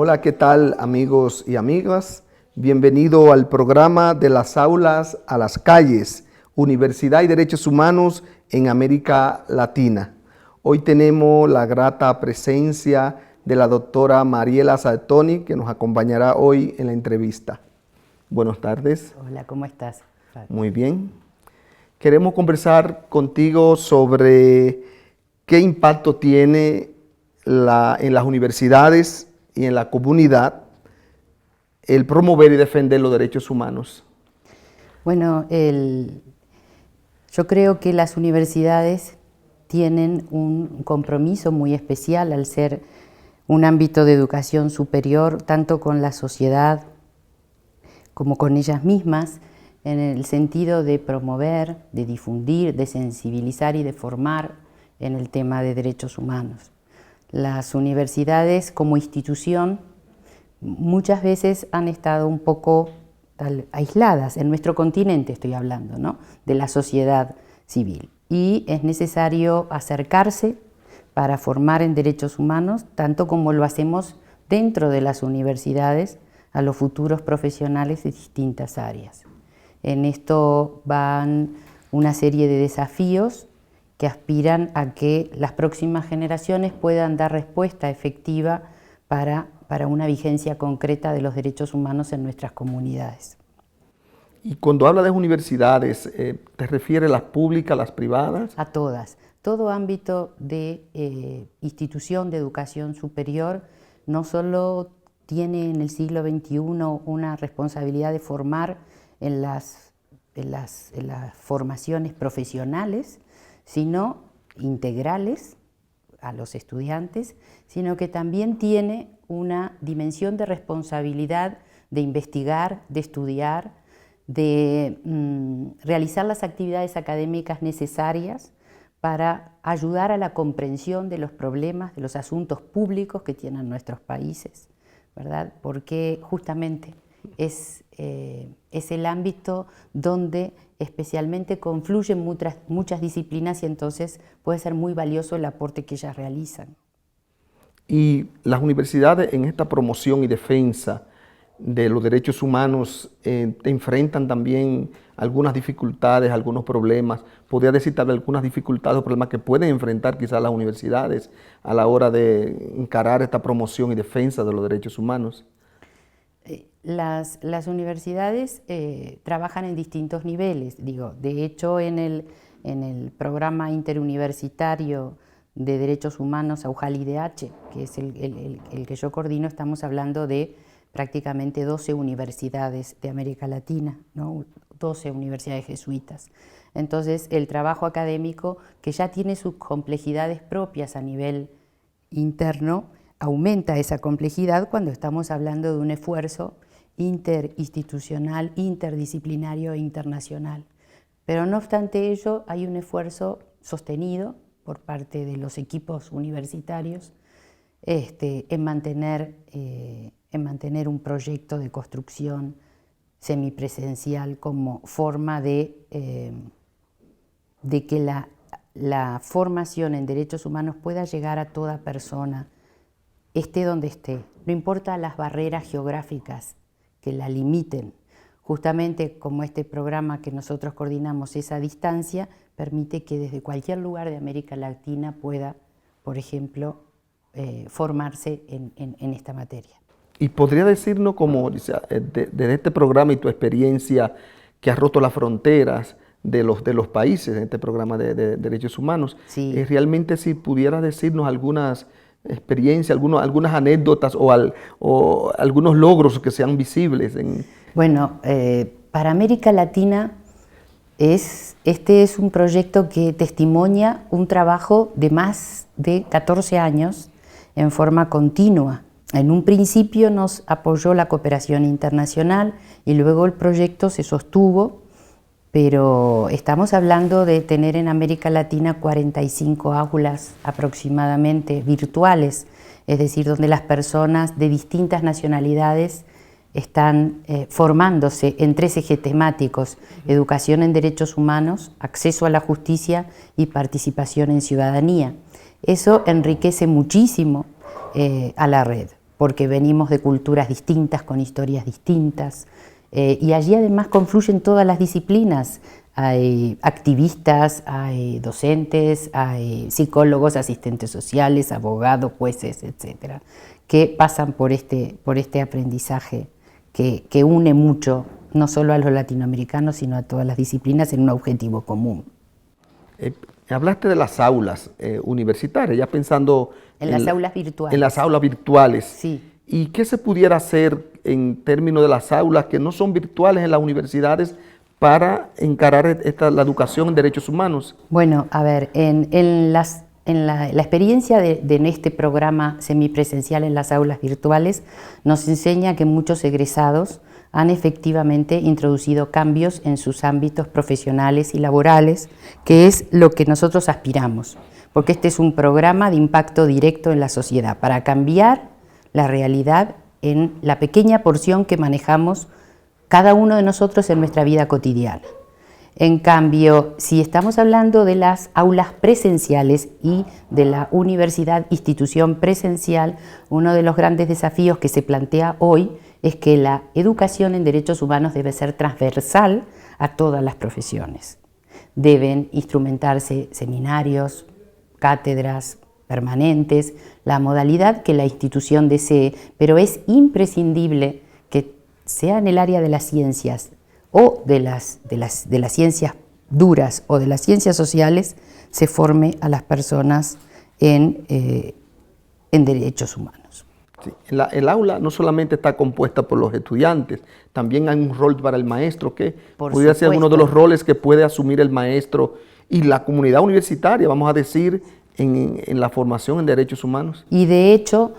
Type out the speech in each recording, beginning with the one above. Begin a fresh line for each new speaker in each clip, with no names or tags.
Hola, ¿qué tal amigos y amigas? Bienvenido al programa De las aulas a las calles, Universidad y Derechos Humanos en América Latina. Hoy tenemos la grata presencia de la doctora Mariela Saltoni, que nos acompañará hoy en la entrevista. Buenas tardes.
Hola, ¿cómo estás, Fabio?
Muy bien. Queremos conversar contigo sobre qué impacto tiene en las universidades y en la comunidad el promover y defender los derechos humanos.
Bueno, yo creo que las universidades tienen un compromiso muy especial al ser un ámbito de educación superior, tanto con la sociedad como con ellas mismas, en el sentido de promover, de difundir, de sensibilizar y de formar en el tema de derechos humanos. Las universidades como institución muchas veces han estado un poco aisladas, en nuestro continente estoy hablando, ¿no?, de la sociedad civil. Y es necesario acercarse para formar en derechos humanos, tanto como lo hacemos dentro de las universidades, a los futuros profesionales de distintas áreas. En esto van una serie de desafíos que aspiran a que las próximas generaciones puedan dar respuesta efectiva para una vigencia concreta de los derechos humanos en nuestras comunidades.
Y cuando habla de universidades, ¿te refieres a las públicas, a las privadas?
A todas. Todo ámbito de institución de educación superior no solo tiene en el siglo XXI una responsabilidad de formar en las formaciones profesionales, sino integrales a los estudiantes, sino que también tiene una dimensión de responsabilidad de investigar, de estudiar, de realizar las actividades académicas necesarias para ayudar a la comprensión de los problemas, de los asuntos públicos que tienen nuestros países, ¿verdad? Porque justamente es el ámbito donde especialmente confluyen muchas disciplinas y entonces puede ser muy valioso el aporte que ellas realizan.
Y las universidades en esta promoción y defensa de los derechos humanos enfrentan también algunas dificultades, algunos problemas. ¿Podría decir tal vez algunas dificultades o problemas que pueden enfrentar quizás las universidades a la hora de encarar esta promoción y defensa de los derechos humanos?
Las universidades trabajan en distintos niveles. De hecho, en el programa interuniversitario de Derechos Humanos AUJAL-IDH, que es el que yo coordino, estamos hablando de prácticamente 12 universidades de América Latina, ¿no? 12 universidades jesuitas. Entonces, el trabajo académico, que ya tiene sus complejidades propias a nivel interno, aumenta esa complejidad cuando estamos hablando de un esfuerzo interinstitucional, interdisciplinario e internacional. Pero no obstante ello, hay un esfuerzo sostenido por parte de los equipos universitarios en mantener un proyecto de construcción semipresencial como forma de que la formación en derechos humanos pueda llegar a toda persona, esté donde esté, no importa las barreras geográficas que la limiten. Justamente como este programa que nosotros coordinamos, esa distancia, permite que desde cualquier lugar de América Latina pueda, por ejemplo, formarse en esta materia.
¿Y podría decirnos, como desde este programa y tu experiencia que ha roto las fronteras de los países en este programa de derechos humanos,
Sí.
Realmente si pudieras decirnos algunas experiencias, algunas anécdotas o algunos logros que sean visibles?
Bueno, para América Latina este es un proyecto que testimonia un trabajo de más de 14 años en forma continua. En un principio nos apoyó la cooperación internacional y luego el proyecto se sostuvo, pero estamos hablando de tener en América Latina 45 aulas aproximadamente virtuales, es decir, donde las personas de distintas nacionalidades están formándose en 3 ejes temáticos: educación en derechos humanos, acceso a la justicia y participación en ciudadanía. Eso enriquece muchísimo a la red. porque venimos de culturas distintas, con historias distintas, y allí además confluyen todas las disciplinas. Hay activistas, hay docentes, hay psicólogos, asistentes sociales, abogados, jueces, etcétera, que pasan por este aprendizaje que une mucho, no solo a los latinoamericanos, sino a todas las disciplinas en un objetivo común.
Hablaste de las aulas universitarias, ya pensando
en las aulas virtuales.
En las aulas virtuales.
Sí.
¿Y qué se pudiera hacer en términos de las aulas que no son virtuales en las universidades para encarar la educación en derechos humanos?
Bueno, a ver, la experiencia de este programa semipresencial en las aulas virtuales nos enseña que muchos egresados han efectivamente introducido cambios en sus ámbitos profesionales y laborales, que es lo que nosotros aspiramos, porque este es un programa de impacto directo en la sociedad, para cambiar la realidad en la pequeña porción que manejamos cada uno de nosotros en nuestra vida cotidiana. En cambio, si estamos hablando de las aulas presenciales y de la universidad, institución presencial, uno de los grandes desafíos que se plantea hoy es que la educación en derechos humanos debe ser transversal a todas las profesiones. Deben instrumentarse seminarios, cátedras permanentes, la modalidad que la institución desee, pero es imprescindible que sea en el área de las ciencias o de las ciencias duras o de las ciencias sociales, se forme a las personas en derechos humanos.
Sí. El aula no solamente está compuesta por los estudiantes, también hay un rol para el maestro, que podría ser uno de los roles que puede asumir el maestro y la comunidad universitaria, vamos a decir, en la formación en derechos humanos.
Y de hecho,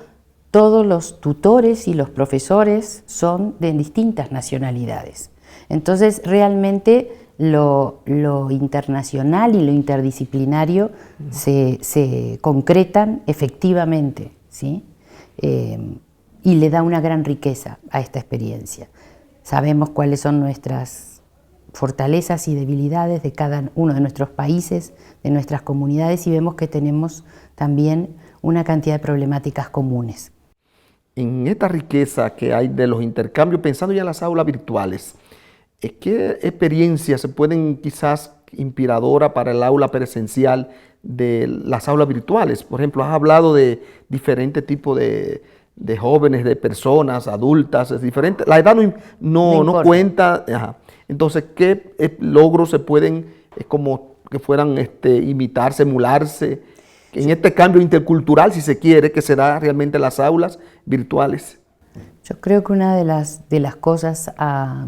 todos los tutores y los profesores son de distintas nacionalidades. Entonces, realmente lo internacional y lo interdisciplinario se concretan efectivamente, ¿sí? Y le da una gran riqueza a esta experiencia. Sabemos cuáles son nuestras fortalezas y debilidades de cada uno de nuestros países, de nuestras comunidades, y vemos que tenemos también una cantidad de problemáticas comunes.
En esta riqueza que hay de los intercambios, pensando ya en las aulas virtuales, ¿qué experiencias se pueden quizás inspiradoras para el aula presencial de las aulas virtuales? Por ejemplo, has hablado de diferentes tipos de jóvenes, de personas, adultas, es diferente. La edad no cuenta. Ajá. Entonces, ¿qué logros se pueden, como que fueran imitarse, emularse, en este cambio intercultural, si se quiere, que se da realmente en las aulas virtuales?
Yo creo que una de las cosas a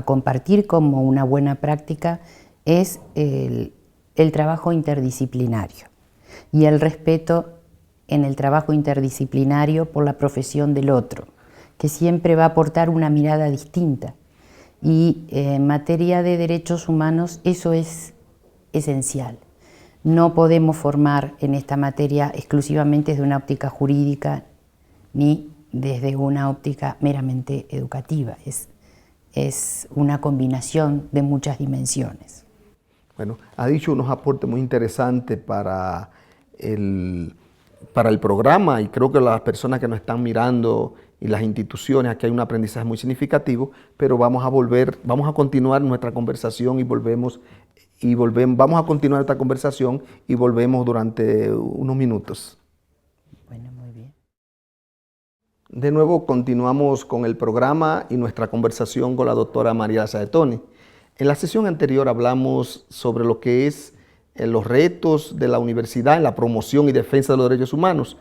compartir como una buena práctica es el trabajo interdisciplinario y el respeto en el trabajo interdisciplinario por la profesión del otro, que siempre va a aportar una mirada distinta. Y en materia de derechos humanos eso es esencial. No podemos formar en esta materia exclusivamente desde una óptica jurídica ni desde una óptica meramente educativa. Es una combinación de muchas dimensiones.
Bueno, ha dicho unos aportes muy interesantes para el programa, y creo que las personas que nos están mirando y las instituciones, aquí hay un aprendizaje muy significativo, pero vamos a continuar nuestra conversación y volvemos durante unos minutos.
Bueno, muy bien.
De nuevo continuamos con el programa y nuestra conversación con la doctora Mariela Saetoni. En la sesión anterior hablamos sobre lo que es los retos de la universidad en la promoción y defensa de los derechos humanos,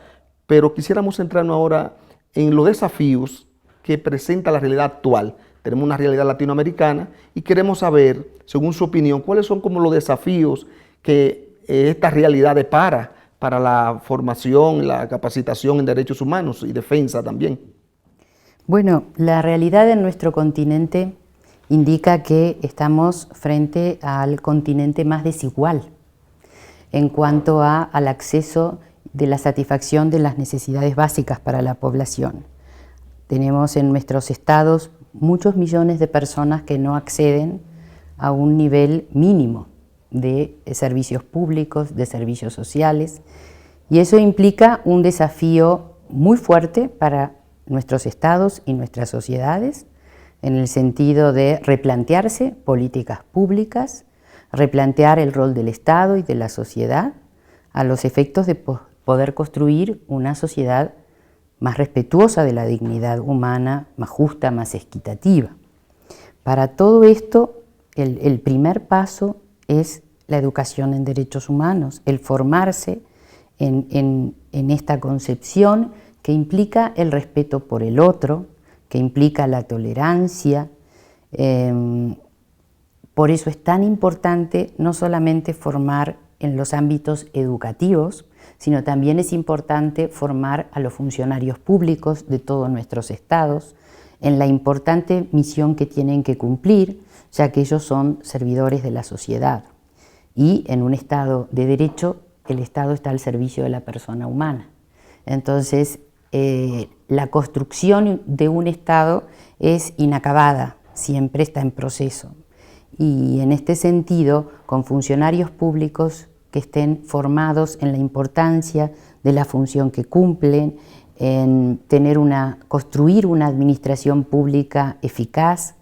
pero quisiéramos centrarnos ahora en los desafíos que presenta la realidad actual. Tenemos una realidad latinoamericana y queremos saber, según su opinión, cuáles son como los desafíos que esta realidad depara para la formación, la capacitación en derechos humanos y defensa también.
Bueno, la realidad en nuestro continente indica que estamos frente al continente más desigual en cuanto al acceso de la satisfacción de las necesidades básicas para la población. Tenemos en nuestros estados muchos millones de personas que no acceden a un nivel mínimo de servicios públicos, de servicios sociales, y eso implica un desafío muy fuerte para nuestros estados y nuestras sociedades, en el sentido de replantearse políticas públicas, replantear el rol del Estado y de la sociedad a los efectos de poder construir una sociedad más respetuosa de la dignidad humana, más justa, más equitativa. Para todo esto, el primer paso es la educación en derechos humanos, el formarse en esta concepción que implica el respeto por el otro, que implica la tolerancia. Por eso es tan importante no solamente formar en los ámbitos educativos, sino también es importante formar a los funcionarios públicos de todos nuestros estados en la importante misión que tienen que cumplir, ya que ellos son servidores de la sociedad. Y en un Estado de derecho, el Estado está al servicio de la persona humana. Entonces, la construcción de un Estado es inacabada, siempre está en proceso. Y en este sentido, con funcionarios públicos que estén formados en la importancia de la función que cumplen, en construir una administración pública eficaz,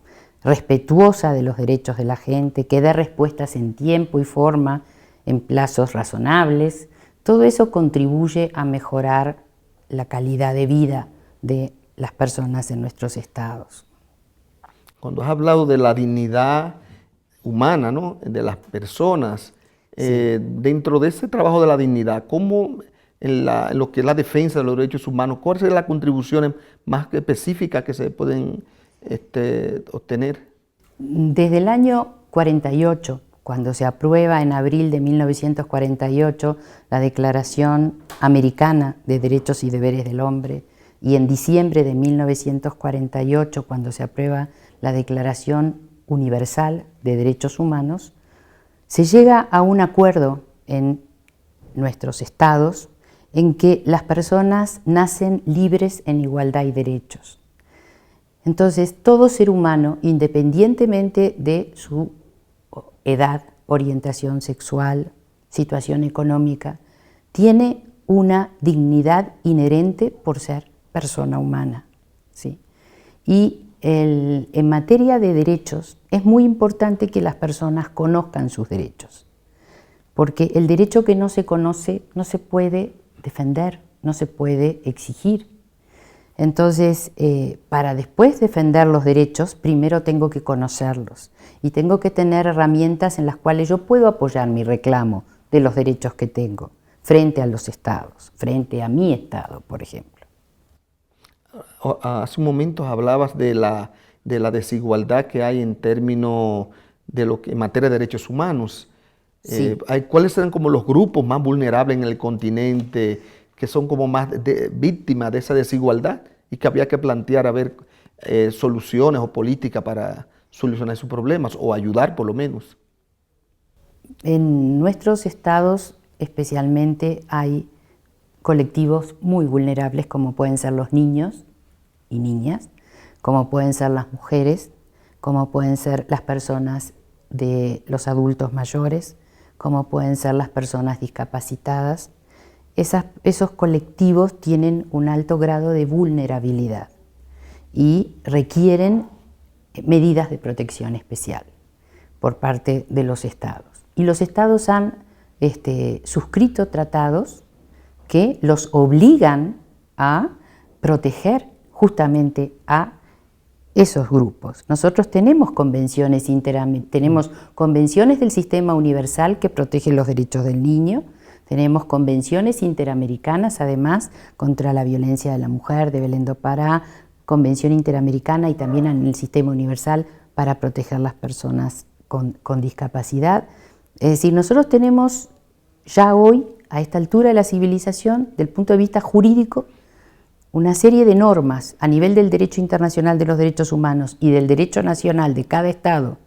respetuosa de los derechos de la gente, que dé respuestas en tiempo y forma, en plazos razonables. Todo eso contribuye a mejorar la calidad de vida de las personas en nuestros estados.
Cuando has hablado de la dignidad humana, ¿no?, de las personas, dentro de ese trabajo de la dignidad, ¿cómo en lo que es la defensa de los derechos humanos, cuáles son las contribuciones más específicas que se pueden obtener?
Desde el año 48, cuando se aprueba en abril de 1948 la Declaración Americana de Derechos y Deberes del Hombre, y en diciembre de 1948, cuando se aprueba la Declaración Universal de Derechos Humanos, se llega a un acuerdo en nuestros estados en que las personas nacen libres en igualdad y derechos. Entonces, todo ser humano, independientemente de su edad, orientación sexual, situación económica, tiene una dignidad inherente por ser persona humana, ¿sí? Y en materia de derechos, es muy importante que las personas conozcan sus derechos, porque el derecho que no se conoce no se puede defender, no se puede exigir. Entonces, para después defender los derechos, primero tengo que conocerlos y tengo que tener herramientas en las cuales yo puedo apoyar mi reclamo de los derechos que tengo frente a los estados, frente a mi estado, por ejemplo.
Hace un momento hablabas de la desigualdad que hay en términos de en materia de derechos humanos.
Sí.
¿Cuáles serán como los grupos más vulnerables en el continente que son como más víctimas de esa desigualdad y que había que plantear a ver soluciones o políticas para solucionar sus problemas o ayudar por lo menos?
En nuestros estados especialmente hay colectivos muy vulnerables como pueden ser los niños y niñas, como pueden ser las mujeres, como pueden ser las personas de los adultos mayores, como pueden ser las personas discapacitadas. Esos colectivos tienen un alto grado de vulnerabilidad y requieren medidas de protección especial por parte de los estados. Y los estados han suscrito tratados que los obligan a proteger justamente a esos grupos. Nosotros tenemos convenciones del Sistema Universal que protegen los derechos del niño, tenemos convenciones interamericanas además contra la violencia de la mujer de Belén do Pará, convención interamericana y también en el Sistema Universal para proteger las personas con discapacidad. Es decir, nosotros tenemos ya hoy, a esta altura de la civilización, del punto de vista jurídico, una serie de normas a nivel del derecho internacional de los derechos humanos y del derecho nacional de cada estado,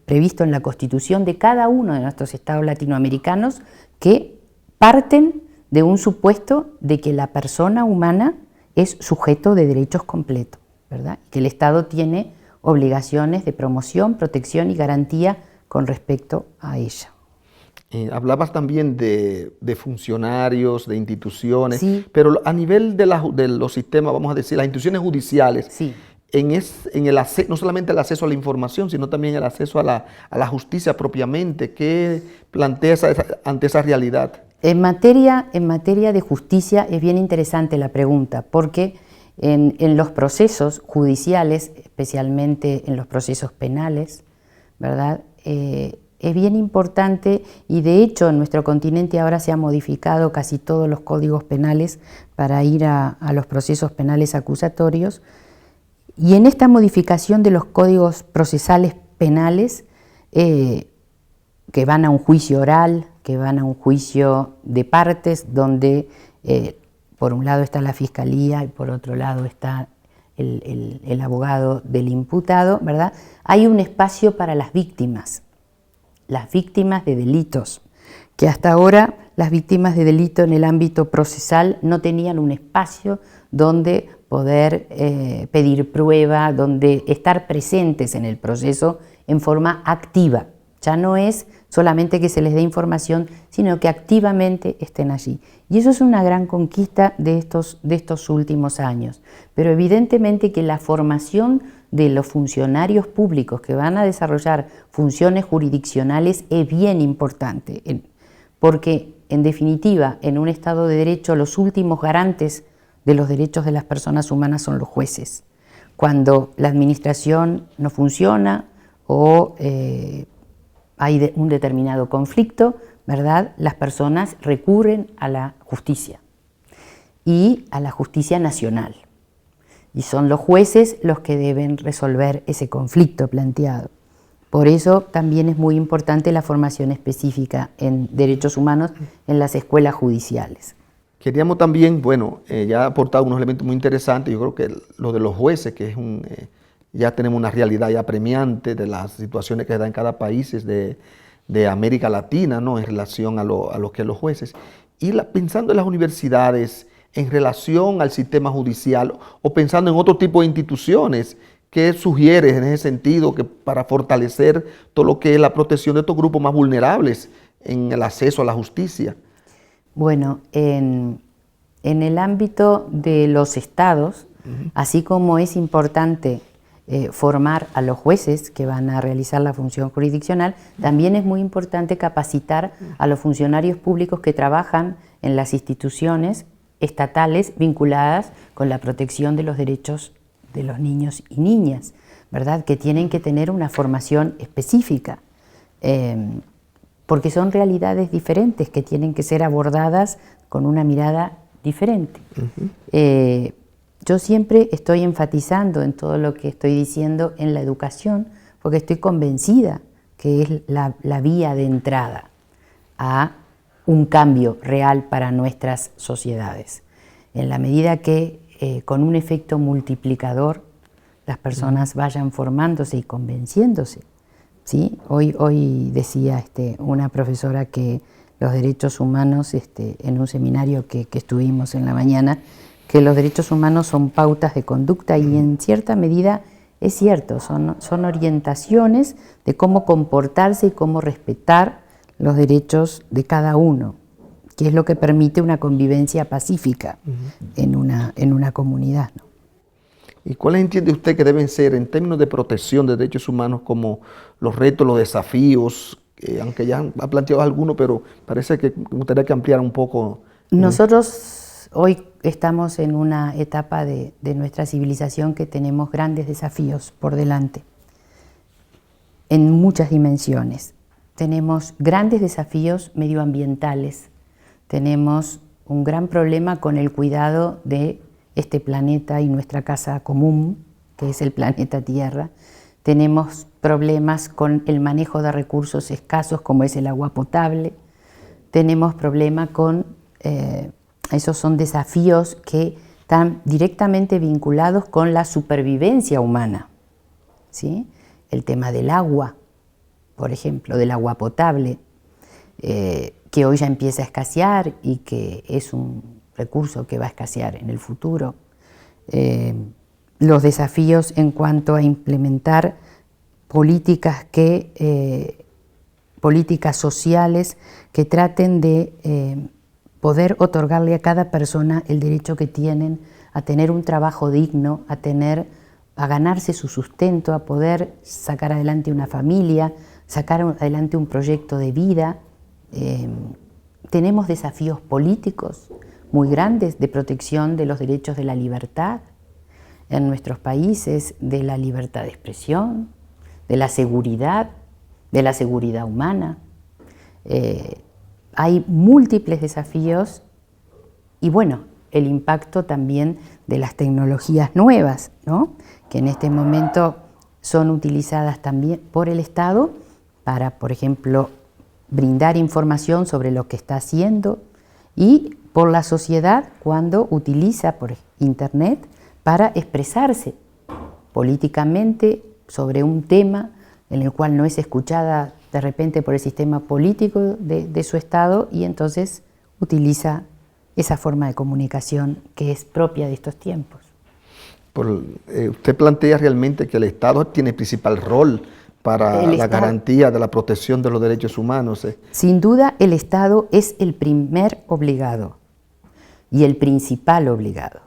previsto en la Constitución de cada uno de nuestros estados latinoamericanos, que parten de un supuesto de que la persona humana es sujeto de derechos completos, ¿verdad? Que el Estado tiene obligaciones de promoción, protección y garantía con respecto a ella.
Hablabas también de funcionarios, de instituciones,
Sí.
pero a nivel de los sistemas, vamos a decir, las instituciones judiciales,
Sí.
en el no solamente el acceso a la información, sino también el acceso a la justicia propiamente. ¿Qué planteas ante esa realidad?
En materia de justicia es bien interesante la pregunta, porque en los procesos judiciales, especialmente en los procesos penales, ¿verdad? Es bien importante, y de hecho en nuestro continente ahora se han modificado casi todos los códigos penales para ir a los procesos penales acusatorios, y en esta modificación de los códigos procesales penales, que van a un juicio oral, que van a un juicio de partes, donde por un lado está la fiscalía y por otro lado está el abogado del imputado, ¿verdad? Hay un espacio para las víctimas de delitos, que hasta ahora las víctimas de delito en el ámbito procesal no tenían un espacio donde poder pedir prueba, donde estar presentes en el proceso en forma activa. Ya no es solamente que se les dé información, sino que activamente estén allí. Y eso es una gran conquista de estos últimos años. Pero evidentemente que la formación de los funcionarios públicos que van a desarrollar funciones jurisdiccionales es bien importante, porque en definitiva, en un Estado de Derecho, los últimos garantes de los derechos de las personas humanas son los jueces. Cuando la administración no funciona o hay un determinado conflicto, ¿verdad? Las personas recurren a la justicia y a la justicia nacional. Y son los jueces los que deben resolver ese conflicto planteado. Por eso también es muy importante la formación específica en derechos humanos en las escuelas judiciales.
Queríamos también, bueno, ya ha aportado unos elementos muy interesantes. Yo creo que lo de los jueces, que es ya tenemos una realidad ya apremiante de las situaciones que se dan en cada país de América Latina, ¿no? En relación a lo que los jueces. Y pensando en las universidades, en relación al sistema judicial o pensando en otro tipo de instituciones, ¿qué sugieres en ese sentido para fortalecer todo lo que es la protección de estos grupos más vulnerables en el acceso a la justicia?
Bueno, en el ámbito de los estados, así como es importante formar a los jueces que van a realizar la función jurisdiccional, también es muy importante capacitar a los funcionarios públicos que trabajan en las instituciones estatales vinculadas con la protección de los derechos de los niños y niñas, ¿verdad? Que tienen que tener una formación específica, porque son realidades diferentes que tienen que ser abordadas con una mirada diferente. Yo siempre estoy enfatizando en todo lo que estoy diciendo en la educación, porque estoy convencida que es la vía de entrada a un cambio real para nuestras sociedades. En la medida que con un efecto multiplicador las personas vayan formándose y convenciéndose, ¿sí? Hoy decía una profesora que los derechos humanos, en un seminario que estuvimos en la mañana, que los derechos humanos son pautas de conducta, y en cierta medida es cierto, son orientaciones de cómo comportarse y cómo respetar los derechos de cada uno, que es lo que permite una convivencia pacífica en una comunidad, ¿no?
¿Y cuáles entiende usted que deben ser, en términos de protección de derechos humanos, como los retos, los desafíos, aunque ya ha planteado algunos, pero parece que me gustaría que ampliara un poco?
Nosotros hoy estamos en una etapa de nuestra civilización que tenemos grandes desafíos por delante, en muchas dimensiones. Tenemos grandes desafíos medioambientales, tenemos un gran problema con el cuidado de este planeta y nuestra casa común, que es el planeta Tierra. Tenemos problemas con el manejo de recursos escasos, como es el agua potable. Tenemos problemas con, esos son desafíos que están directamente vinculados con la supervivencia humana, ¿sí? El tema del agua, por ejemplo, del agua potable, que hoy ya empieza a escasear y que es un recurso que va a escasear en el futuro. Los desafíos en cuanto a implementar políticas que políticas sociales que traten de poder otorgarle a cada persona el derecho que tienen a tener un trabajo digno, a ganarse su sustento, a poder sacar adelante una familia, sacar adelante un proyecto de vida. Tenemos desafíos políticos muy grandes de protección de los derechos de la libertad en nuestros países, de la libertad de expresión, de la seguridad humana. Hay múltiples desafíos y bueno, el impacto también de las tecnologías nuevas, ¿no? Que en este momento son utilizadas también por el Estado para, por ejemplo, brindar información sobre lo que está haciendo, y por la sociedad cuando utiliza por Internet para expresarse políticamente sobre un tema en el cual no es escuchada de repente por el sistema político de su Estado, y entonces utiliza esa forma de comunicación que es propia de estos tiempos.
Usted plantea realmente que el Estado tiene principal rol para la garantía de la protección de los derechos humanos.
Sin duda, el Estado es el primer obligado y el principal obligado,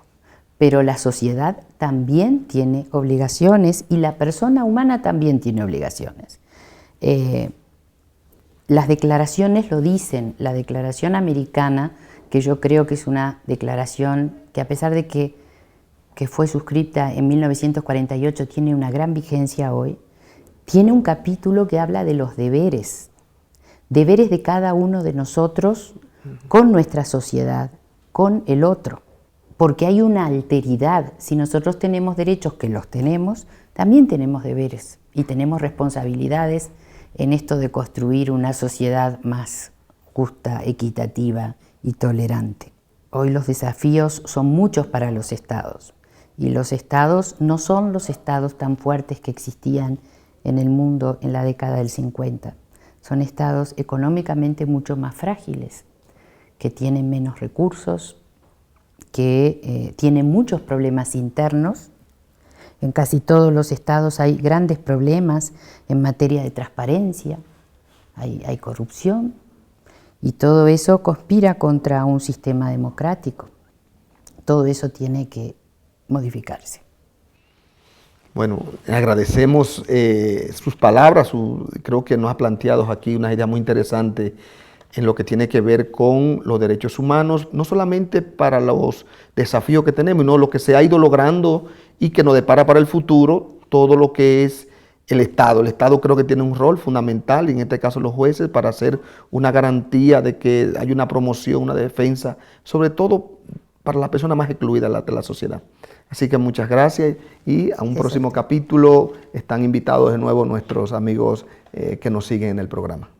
pero la sociedad también tiene obligaciones y la persona humana también tiene obligaciones. Las declaraciones lo dicen. La Declaración Americana, que yo creo que es una declaración que, a pesar de que fue suscrita en 1948, tiene una gran vigencia hoy, tiene un capítulo que habla de los deberes de cada uno de nosotros con nuestra sociedad, con el otro, porque hay una alteridad. Si nosotros tenemos derechos, que los tenemos, también tenemos deberes y tenemos responsabilidades en esto de construir una sociedad más justa, equitativa y tolerante. Hoy los desafíos son muchos para los estados, y los estados no son los estados tan fuertes que existían en el mundo en la década del 50. Son estados económicamente mucho más frágiles, que tienen menos recursos, que tienen muchos problemas internos. En casi todos los estados hay grandes problemas en materia de transparencia, hay corrupción, y todo eso conspira contra un sistema democrático. Todo eso tiene que modificarse.
Bueno, agradecemos sus palabras, creo que nos ha planteado aquí una idea muy interesante en lo que tiene que ver con los derechos humanos, no solamente para los desafíos que tenemos, sino lo que se ha ido logrando y que nos depara para el futuro, todo lo que es el Estado. El Estado creo que tiene un rol fundamental, y en este caso los jueces, para hacer una garantía de que hay una promoción, una defensa, sobre todo para la persona más excluida de la sociedad. Así que muchas gracias, y a un próximo capítulo están invitados de nuevo nuestros amigos que nos siguen en el programa.